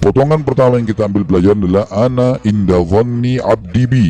Potongan pertama yang kita ambil pelajaran adalah ana inda dhanni abdi bi.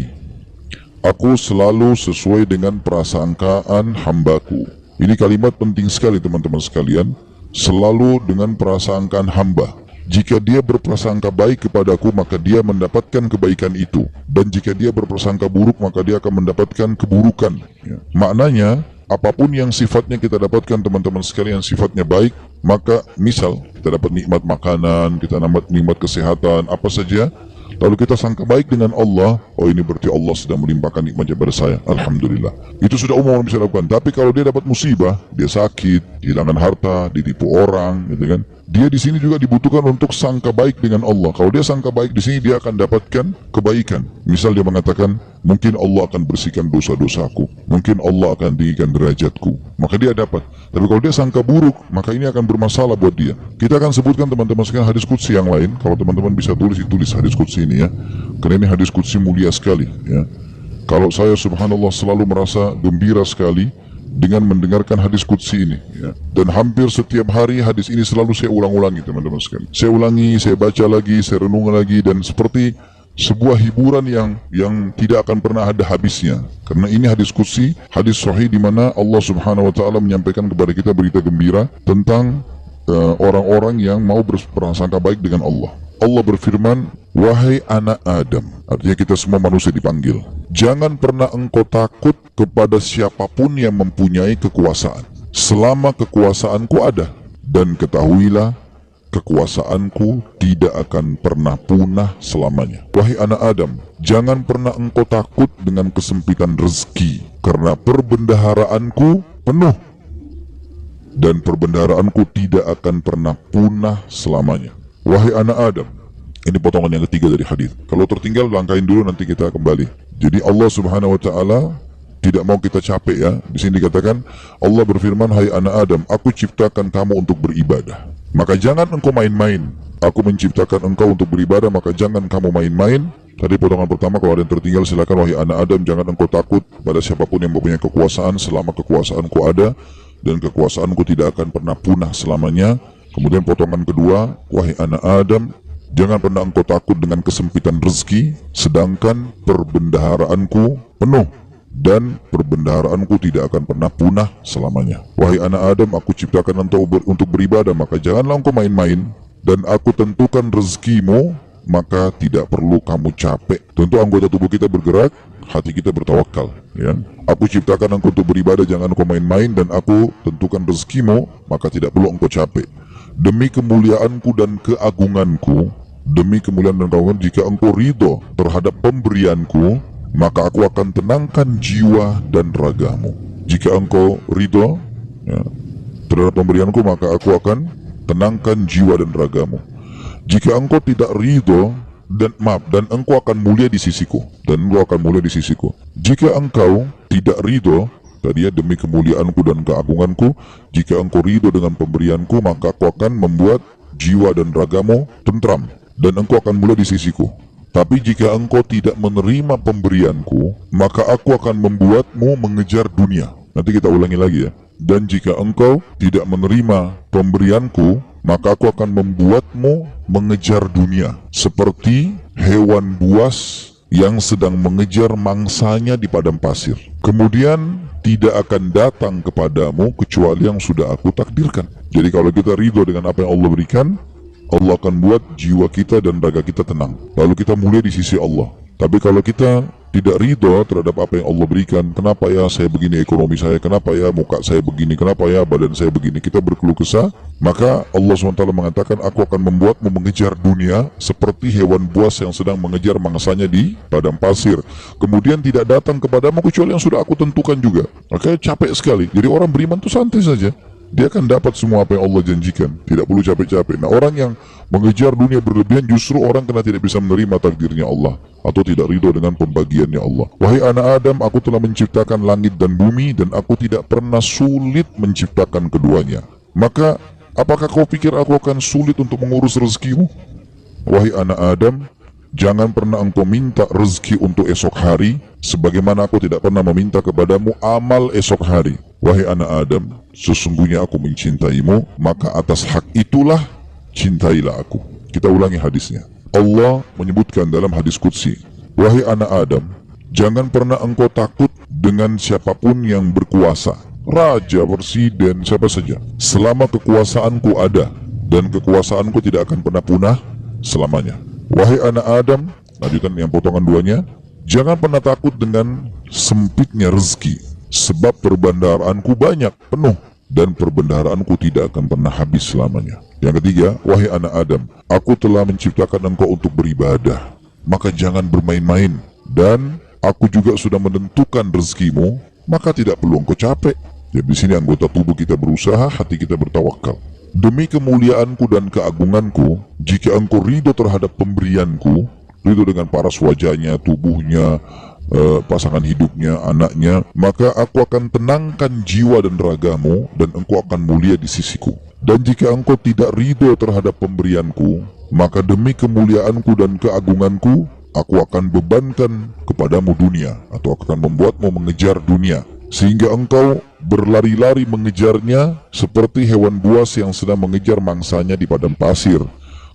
Aku selalu sesuai dengan prasangkaan hambaku. Ini kalimat penting sekali teman-teman sekalian. Selalu dengan prasangkaan hamba. Jika dia berprasangka baik kepadaku, maka dia mendapatkan kebaikan itu. Dan jika dia berprasangka buruk, maka dia akan mendapatkan keburukan. Ya. Maknanya, apapun yang sifatnya kita dapatkan teman-teman sekalian, sifatnya baik, maka misal kita dapat nikmat makanan, kita dapat nikmat kesehatan, apa saja, lalu kita sangka baik dengan Allah, oh ini berarti Allah sedang melimpahkan nikmatnya pada saya, Alhamdulillah. Itu sudah umum orang bisa lakukan. Tapi kalau dia dapat musibah, dia sakit, kehilangan harta, ditipu orang, gitu kan, dia di sini juga dibutuhkan untuk sangka baik dengan Allah. Kalau dia sangka baik di sini, dia akan dapatkan kebaikan. Misal dia mengatakan, mungkin Allah akan bersihkan dosa-dosaku, mungkin Allah akan tinggikan derajatku, maka dia dapat. Tapi kalau dia sangka buruk, maka ini akan bermasalah buat dia. Kita akan sebutkan teman-teman sekalian hadis qudsi yang lain. Kalau teman-teman bisa tulis hadis qudsi ini ya, karena ini hadis qudsi mulia sekali ya. Kalau saya subhanallah selalu merasa gembira sekali dengan mendengarkan hadis qudsi ini ya. Dan hampir setiap hari hadis ini selalu saya ulang-ulangi teman-teman sekalian. Saya ulangi, saya baca lagi, saya renung lagi, dan seperti sebuah hiburan yang tidak akan pernah ada habisnya. Karena ini hadis qudsi, hadis sahih di mana Allah Subhanahu wa taala menyampaikan kepada kita berita gembira tentang orang-orang yang mau berprasangka baik dengan Allah. Allah berfirman, wahai anak Adam, artinya kita semua manusia dipanggil, jangan pernah engkau takut kepada siapapun yang mempunyai kekuasaan selama kekuasaanku ada, dan ketahuilah kekuasaanku tidak akan pernah punah selamanya. Wahai anak Adam, jangan pernah engkau takut dengan kesempitan rezeki, karena perbendaharaanku penuh dan perbendaharaanku tidak akan pernah punah selamanya. Wahai anak Adam, ini potongan yang ketiga dari hadis. Kalau tertinggal langkahin dulu, nanti kita kembali. Jadi Allah Subhanahu wa taala tidak mau kita capek ya. Di sini dikatakan Allah berfirman, hai anak Adam, aku ciptakan kamu untuk beribadah, maka jangan engkau main-main. Aku menciptakan engkau untuk beribadah, maka jangan kamu main-main. Tadi potongan pertama, kalau ada yang tertinggal silakan. Wahai anak Adam, jangan engkau takut pada siapapun yang mempunyai kekuasaan selama kekuasaanku ada, dan kekuasaanku tidak akan pernah punah selamanya. Kemudian potongan kedua, wahai anak Adam, jangan pernah engkau takut dengan kesempitan rezeki, sedangkan perbendaharaanku penuh dan perbendaharaanku tidak akan pernah punah selamanya. Wahai anak Adam, aku ciptakan untuk beribadah, maka janganlah engkau main-main, dan aku tentukan rezekimu, maka tidak perlu kamu capek. Tentu anggota tubuh kita bergerak, hati kita bertawakal ya. Aku ciptakan engkau untuk beribadah, jangan engkau main-main, dan aku tentukan rezekimu, maka tidak perlu engkau capek. Demi kemuliaanku dan keagunganku, demi kemuliaan dan keagungan, jika engkau ridho terhadap pemberianku, maka aku akan tenangkan jiwa dan ragamu. Jika engkau ridho ya, terhadap pemberianku, maka aku akan tenangkan jiwa dan ragamu. Jika engkau tidak ridho dan engkau akan mulia di sisiku, Jika engkau tidak ridho, tadi ya, demi kemuliaanku dan keagunganku, jika engkau ridho dengan pemberianku, maka aku akan membuat jiwa dan ragamu tentram, dan engkau akan mulia di sisiku. Tapi jika engkau tidak menerima pemberianku, maka aku akan membuatmu mengejar dunia. Nanti kita ulangi lagi ya. Dan jika engkau tidak menerima pemberianku, maka aku akan membuatmu mengejar dunia, seperti hewan buas yang sedang mengejar mangsanya di padang pasir. Kemudian tidak akan datang kepadamu kecuali yang sudah aku takdirkan. Jadi kalau kita ridho dengan apa yang Allah berikan, Allah akan buat jiwa kita dan raga kita tenang, lalu kita mulia di sisi Allah. Tapi kalau kita tidak ridho terhadap apa yang Allah berikan, kenapa ya saya begini ekonomi saya, kenapa ya muka saya begini, kenapa ya badan saya begini, kita berkeluh kesah, maka Allah SWT mengatakan, aku akan membuatmu mengejar dunia seperti hewan buas yang sedang mengejar mangsanya di padang pasir. Kemudian tidak datang kepadamu kecuali yang sudah aku tentukan juga. Makanya capek sekali. Jadi orang beriman itu santai saja, dia akan dapat semua apa yang Allah janjikan, tidak perlu capek-capek. Nah, orang yang mengejar dunia berlebihan justru orang karena tidak bisa menerima takdirnya Allah, atau tidak ridho dengan pembagiannya Allah. Wahai anak Adam, aku telah menciptakan langit dan bumi, dan aku tidak pernah sulit menciptakan keduanya. Maka apakah kau pikir aku akan sulit untuk mengurus rezekimu? Wahai anak Adam, jangan pernah engkau minta rezeki untuk esok hari, sebagaimana aku tidak pernah meminta kepadamu amal esok hari. Wahai anak Adam, sesungguhnya aku mencintaimu, maka atas hak itulah cintailah aku. Kita Kita ulangi hadisnya. Allah menyebutkan dalam hadis qudsi, "Wahai anak Adam, jangan pernah engkau takut dengan siapapun yang berkuasa, raja, presiden, siapa saja, selama kekuasaanku ada, dan kekuasaanku tidak akan pernah punah selamanya. Wahai anak Adam," lanjutan yang potongan duanya, "jangan pernah takut dengan sempitnya rezeki, sebab perbendaharaanku banyak, penuh, dan perbendaharaanku tidak akan pernah habis selamanya. Yang ketiga, wahai anak Adam, aku telah menciptakan engkau untuk beribadah, maka jangan bermain-main, dan aku juga sudah menentukan rezekimu, maka tidak perlu engkau capek." Jadi di sini anggota tubuh kita berusaha, hati kita bertawakal. "Demi kemuliaanku dan keagunganku, jika engkau ridho terhadap pemberianku," ridho dengan paras wajahnya, tubuhnya, pasangan hidupnya, anaknya, "maka aku akan tenangkan jiwa dan ragamu, dan engkau akan mulia di sisiku. Dan jika engkau tidak ridho terhadap pemberianku, maka demi kemuliaanku dan keagunganku, aku akan bebankan kepadamu dunia, atau akan membuatmu mengejar dunia, sehingga engkau berlari-lari mengejarnya seperti hewan buas yang sedang mengejar mangsanya di padang pasir.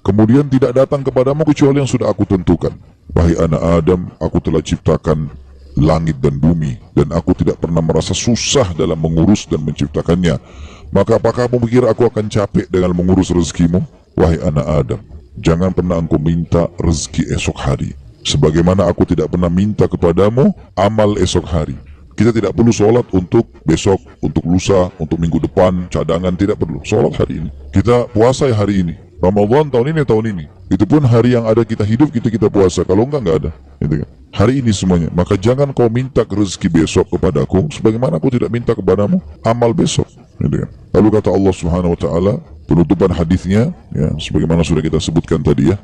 Kemudian tidak datang kepadamu kecuali yang sudah aku tentukan. Wahai anak Adam, aku telah ciptakan langit dan bumi, dan aku tidak pernah merasa susah dalam mengurus dan menciptakannya. Maka apakah kamu pikir aku akan capek dengan mengurus rezekimu? Wahai anak Adam, jangan pernah engkau minta rezeki esok hari, sebagaimana aku tidak pernah minta kepadamu amal esok hari." Kita tidak perlu sholat untuk besok, untuk lusa, untuk minggu depan, cadangan, tidak perlu. Sholat hari ini. Kita puasa hari ini. Ramadan tahun ini. Itu pun hari yang ada kita hidup, kita puasa. Kalau enggak ada. Gitu kan? Hari ini semuanya. Maka jangan kau minta rezeki besok kepadaku, sebagaimana aku tidak minta kepadamu amal besok. Gitu kan? Lalu kata Allah Subhanahu Wa Taala, penutupan hadisnya, ya, sebagaimana sudah kita sebutkan tadi ya,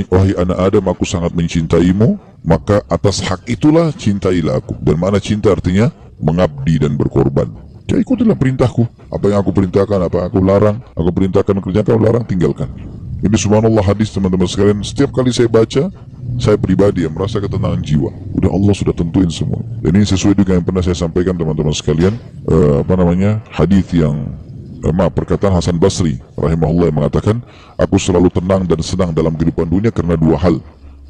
wahai anak Adam, aku sangat mencintaimu, maka atas hak itulah cintailah aku. Dan mana cinta artinya? Mengabdi dan berkorban. Ya, ikutilah perintahku. Apa yang aku perintahkan, apa yang aku larang, aku perintahkan kerjakan, larang tinggalkan. Ini subhanallah hadis teman-teman sekalian. Setiap kali saya baca, saya pribadi yang merasa ketenangan jiwa. Udah Allah sudah tentuin semua. Dan ini sesuai dengan yang pernah saya sampaikan teman-teman sekalian. Hadis yang perkataan Hasan Basri rahimahullah yang mengatakan, "Aku selalu tenang dan senang dalam kehidupan dunia karena dua hal.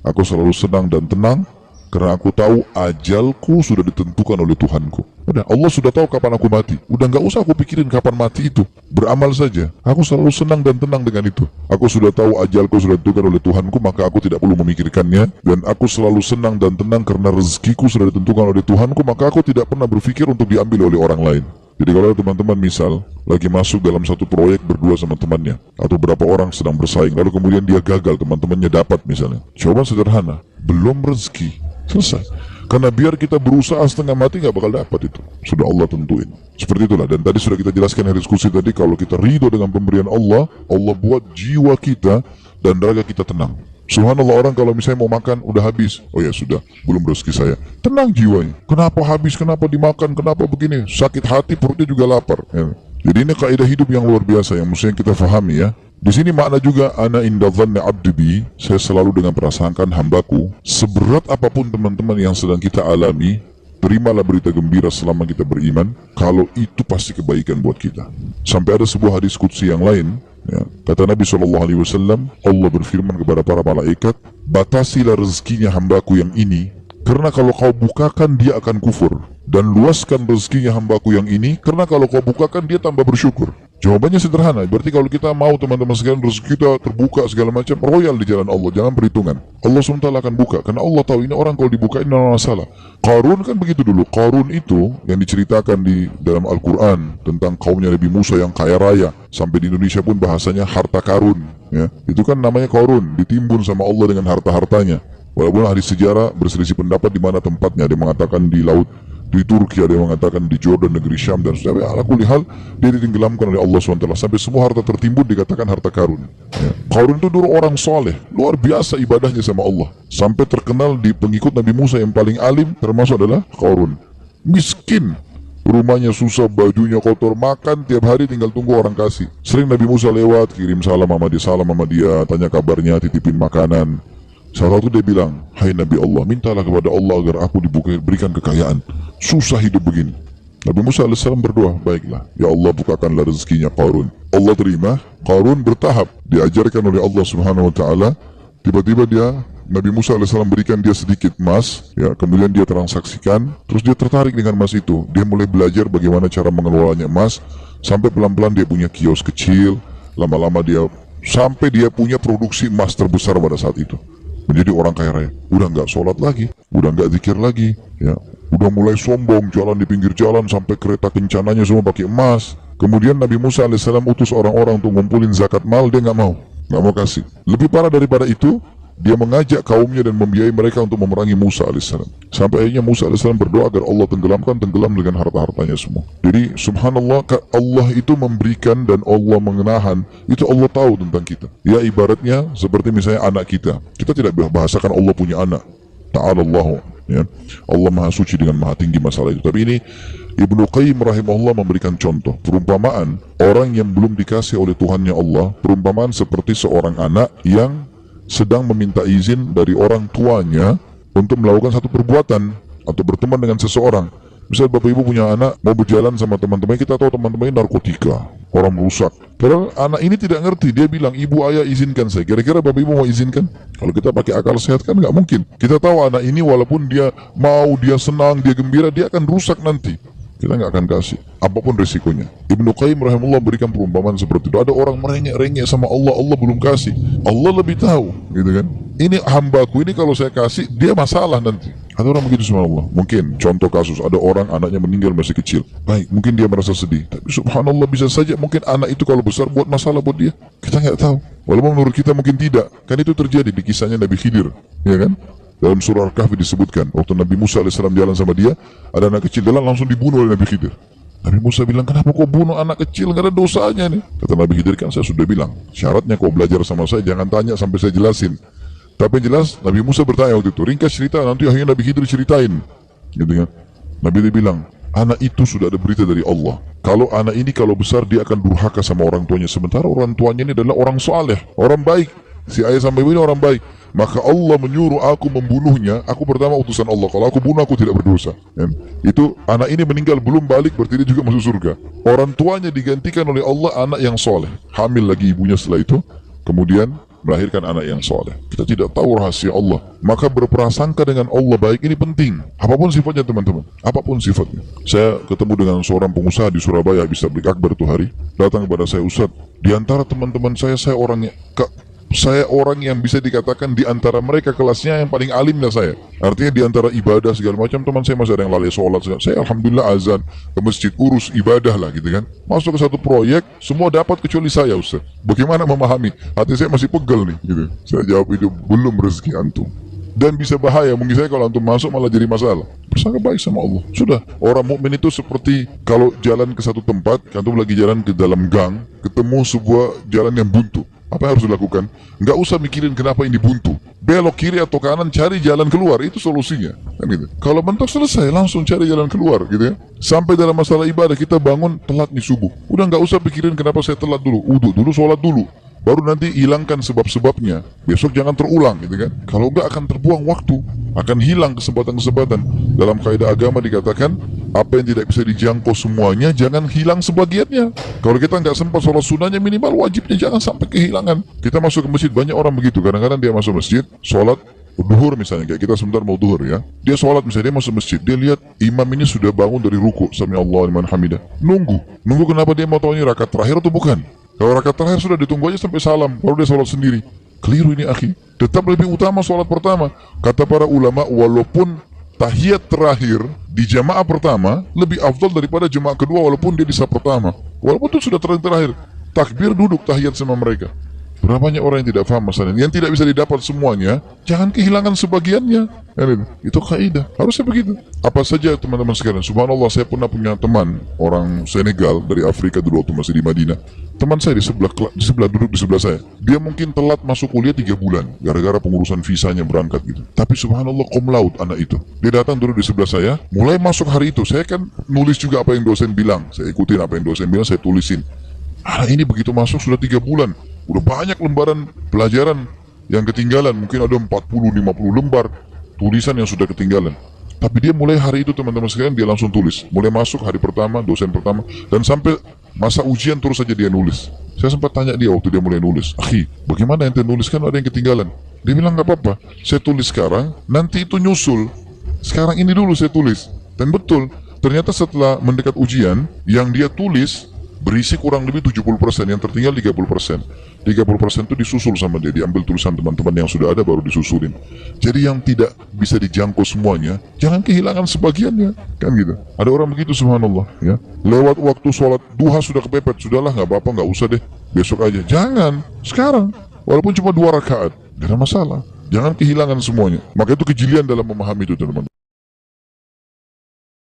Aku selalu senang dan tenang karena aku tahu ajalku sudah ditentukan oleh Tuhanku." Udah, Allah sudah tahu kapan aku mati. Udah nggak usah aku pikirin kapan mati itu. Beramal saja. Aku selalu senang dan tenang dengan itu. Aku sudah tahu ajalku sudah ditentukan oleh Tuhanku, maka aku tidak perlu memikirkannya. Dan aku selalu senang dan tenang karena rezekiku sudah ditentukan oleh Tuhanku, maka aku tidak pernah berpikir untuk diambil oleh orang lain. Jadi kalau teman-teman misal lagi masuk dalam satu proyek berdua sama temannya, atau berapa orang sedang bersaing, lalu kemudian dia gagal, teman-temannya dapat misalnya. Jawaban sederhana, belum rezeki, selesai. Karena biar kita berusaha setengah mati nggak bakal dapat itu. Sudah Allah tentuin. Seperti itulah. Dan tadi sudah kita jelaskan di diskusi tadi, kalau kita ridho dengan pemberian Allah, Allah buat jiwa kita dan raga kita tenang. Subhanallah, orang kalau misalnya mau makan udah habis, oh ya sudah, belum rezeki saya, tenang jiwanya. Kenapa habis, kenapa dimakan, kenapa begini, sakit hati, perutnya juga lapar ya. Jadi ini kaidah hidup yang luar biasa yang mestinya kita fahami ya. Di sini makna juga, ana inda dhanni abdi bi, saya selalu dengan prasangkaan hambaku. Seberat apapun teman-teman yang sedang kita alami, terimalah berita gembira selama kita beriman, kalau itu pasti kebaikan buat kita. Sampai ada sebuah hadis qudsi yang lain, ya, kata Nabi SAW, Allah berfirman kepada para malaikat, batasilah rezekinya hambaku yang ini, karena kalau kau bukakan dia akan kufur. Dan luaskan rezekinya hambaku yang ini, karena kalau kau bukakan dia tambah bersyukur. Jawabannya sederhana, berarti kalau kita mau teman-teman sekalian rezeki kita terbuka segala macam, royal di jalan Allah, jangan perhitungan. Allah SWT akan buka, karena Allah tahu ini orang kalau dibukain tidak masalah. Qarun kan begitu dulu. Qarun itu yang diceritakan di dalam Al-Quran tentang kaumnya Nabi Musa yang kaya raya, sampai di Indonesia pun bahasanya harta karun ya. Itu kan namanya Qarun, ditimbun sama Allah dengan harta-hartanya. Walaupun ahli sejarah berselisih pendapat di mana tempatnya. Ada yang mengatakan di laut di Turki, ada yang mengatakan di Jordan, negeri Syam, dan sebagainya. Ala kulli hal, dia ditenggelamkan oleh Allah SWT sampai semua harta tertimbun dikatakan harta karun ya. Qarun itu dulu orang soleh, luar biasa ibadahnya sama Allah, sampai terkenal di pengikut Nabi Musa yang paling alim termasuk adalah Qarun. Miskin, rumahnya susah, bajunya kotor, makan tiap hari tinggal tunggu orang kasih. Sering Nabi Musa lewat, kirim salam sama dia, tanya kabarnya, titipin makanan. Salah satu dia bilang, hai Nabi Allah, mintalah kepada Allah agar aku diberikan kekayaan. Susah hidup begini. Nabi Musa AS berdoa, baiklah, ya Allah bukakanlah rezekinya Qarun. Allah terima. Qarun bertahap diajarkan oleh Allah Subhanahu wa taala. Tiba-tiba Nabi Musa alaihissalam berikan dia sedikit emas, ya, kemudian dia transaksikan, terus dia tertarik dengan emas itu. Dia mulai belajar bagaimana cara mengelolanya emas, sampai pelan-pelan dia punya kios kecil, lama-lama sampai dia punya produksi emas terbesar pada saat itu. Menjadi orang kaya raya. Udah nggak sholat lagi, udah nggak zikir lagi, ya. Udah mulai sombong, jalan di pinggir jalan sampai kereta kencananya semua pakai emas. Kemudian Nabi Musa alaihissalam utus orang-orang untuk ngumpulin zakat mal, dia nggak mau kasih. Lebih parah daripada itu, dia mengajak kaumnya dan membiayai mereka untuk memerangi Musa alaihissalam. Sampai akhirnya Musa alaihissalam berdoa agar Allah tenggelam dengan harta-hartanya semua. Jadi subhanallah, Allah itu memberikan dan Allah mengenahan, itu Allah tahu tentang kita. Ya ibaratnya seperti misalnya anak kita. Kita tidak bahasakan Allah punya anak. Ta'alallahu, ya. Allah maha suci dengan maha tinggi masalah itu. Tapi ini Ibnu Qayyim rahimahullah memberikan contoh perumpamaan orang yang belum dikasih oleh Tuhannya Allah. Perumpamaan seperti seorang anak yang sedang meminta izin dari orang tuanya untuk melakukan satu perbuatan atau berteman dengan seseorang. Misal bapak ibu punya anak mau berjalan sama teman-teman, kita tahu teman-teman ini narkotika, orang rusak. Padahal anak ini tidak ngerti, dia bilang ibu ayah izinkan saya. Kira-kira bapak ibu mau izinkan? Kalau kita pakai akal sehat kan nggak mungkin. Kita tahu anak ini walaupun dia mau, dia senang, dia gembira, dia akan rusak nanti. Kita nggak akan kasih, apapun risikonya. Ibnu Qayyim rahimahullah berikan perumpamaan seperti itu. Ada orang merengek-rengek sama Allah, Allah belum kasih. Allah lebih tahu, gitu kan? Ini hambaku ini kalau saya kasih, dia masalah nanti. Ada orang begitu subhanallah. Mungkin contoh kasus, ada orang anaknya meninggal masih kecil. Baik, mungkin dia merasa sedih. Tapi subhanallah bisa saja mungkin anak itu kalau besar buat masalah buat dia. Kita nggak tahu. Walaupun menurut kita mungkin tidak. Kan itu terjadi di kisahnya Nabi Khidir, ya kan? Dalam surah Al-Kahfi disebutkan, waktu Nabi Musa AS jalan sama dia, ada anak kecil jalan langsung dibunuh oleh Nabi Khidir. Nabi Musa bilang, kenapa kau bunuh anak kecil, nggak ada dosanya nih. Kata Nabi Khidir, kan saya sudah bilang, syaratnya kau belajar sama saya, jangan tanya sampai saya jelasin. Tapi yang jelas, Nabi Musa bertanya waktu itu, ringkas cerita, nanti akhirnya Nabi Khidir ceritain. Gitu kan. Nabi Khidir bilang, anak itu sudah ada berita dari Allah. Kalau anak ini kalau besar, dia akan durhaka sama orang tuanya. Sementara orang tuanya ini adalah orang saleh, orang baik. Si ayah sama ibu ini orang baik. Maka Allah menyuruh aku membunuhnya. Aku pertama utusan Allah. Kalau aku bunuh aku tidak berdosa. Itu anak ini meninggal belum balik, berarti dia juga masuk surga. Orang tuanya digantikan oleh Allah anak yang soleh. Hamil lagi ibunya setelah itu. Kemudian melahirkan anak yang soleh. Kita tidak tahu rahasia Allah. Maka berprasangka dengan Allah baik ini penting. Apapun sifatnya teman-teman. Apapun sifatnya. Saya ketemu dengan seorang pengusaha di Surabaya habis tabligh akbar itu hari. Datang kepada saya, Ustaz, di antara teman-teman saya orang yang bisa dikatakan di antara mereka kelasnya yang paling alimnya saya. Artinya di antara ibadah segala macam, teman saya masih ada yang lalai sholat. Saya alhamdulillah azan ke masjid, urus ibadah lah gitu kan. Masuk ke satu proyek, semua dapat kecuali saya, Ustaz. Bagaimana memahami? Hati saya masih pegel nih gitu. Saya jawab, itu belum rezeki antum. Dan bisa bahaya, mungkin saya kalau antum masuk malah jadi masalah. Bersangka baik sama Allah. Sudah, orang mukmin itu seperti kalau jalan ke satu tempat, antum lagi jalan ke dalam gang, ketemu sebuah jalan yang buntu. Apa yang harus dilakukan? Nggak usah mikirin kenapa ini buntu. Belok kiri atau kanan, cari jalan keluar. Itu solusinya. Kan gitu. Kalau mentok selesai, langsung cari jalan keluar. Gitu ya. Sampai dalam masalah ibadah, kita bangun telat nih subuh. Udah nggak usah pikirin kenapa saya telat dulu. Uduk dulu, sholat dulu. Baru nanti hilangkan sebab-sebabnya. Besok jangan terulang gitu kan. Kalau enggak akan terbuang waktu. Akan hilang kesempatan-kesempatan. Dalam kaidah agama dikatakan, apa yang tidak bisa dijangkau semuanya, jangan hilang sebagiannya. Kalau kita nggak sempat sholat sunnahnya, minimal wajibnya jangan sampai kehilangan. Kita masuk ke masjid, banyak orang begitu. Kadang-kadang dia masuk masjid, sholat duhur misalnya, kayak kita sebentar mau duhur ya. Dia sholat misalnya, dia masuk masjid, dia lihat imam ini sudah bangun dari ruku, sami Allahu liman hamidah. Nunggu kenapa dia mau tahu ini rakaat terakhir atau bukan? Kalau rakaat terakhir sudah ditunggu aja sampai salam, baru dia sholat sendiri. Keliru ini akhi. Tetap lebih utama sholat pertama. Kata para ulama, walaupun tahiyat terakhir di jamaah pertama lebih afdal daripada jamaah kedua walaupun dia di saf pertama. Walaupun itu sudah terakhir. Takbir duduk tahiyat sama mereka. Berapa banyak orang yang tidak paham masalahnya. Yang tidak bisa didapat semuanya, jangan kehilangan sebagiannya. Itu kaidah. Harusnya begitu. Apa saja teman-teman sekalian. Subhanallah, saya pernah punya teman orang Senegal dari Afrika dulu waktu masih di Madinah. Teman saya di sebelah duduk di sebelah saya. Dia mungkin telat masuk kuliah 3 bulan gara-gara pengurusan visanya berangkat gitu. Tapi subhanallah cum laude anak itu. Dia datang duduk di sebelah saya. Mulai masuk hari itu, saya kan nulis juga apa yang dosen bilang. Saya ikutin apa yang dosen bilang, saya tulisin. Anak ini begitu masuk sudah 3 bulan. Udah banyak lembaran pelajaran yang ketinggalan. Mungkin ada 40-50 lembar tulisan yang sudah ketinggalan. Tapi dia mulai hari itu teman-teman sekalian, dia langsung tulis. Mulai masuk hari pertama, dosen pertama, dan sampai masa ujian terus saja dia nulis. Saya sempat tanya dia waktu dia mulai nulis, "Akhi, bagaimana ente nulis, kan ada yang ketinggalan?" Dia bilang, "Gak apa-apa, saya tulis sekarang, nanti itu nyusul. Sekarang ini dulu saya tulis." Dan betul, ternyata setelah mendekat ujian, yang dia tulis berisi kurang lebih 70%, yang tertinggal 30%. 30% itu disusul sama dia, diambil tulisan teman-teman yang sudah ada baru disusulin. Jadi yang tidak bisa dijangkau semuanya, jangan kehilangan sebagiannya, kan gitu. Ada orang begitu, subhanallah, ya. Lewat waktu sholat duha sudah kepepet, sudahlah nggak apa-apa, nggak usah deh, besok aja. Jangan, sekarang, walaupun cuma 2 rakaat, gak ada masalah. Jangan kehilangan semuanya. Maka itu kejelian dalam memahami itu, teman-teman.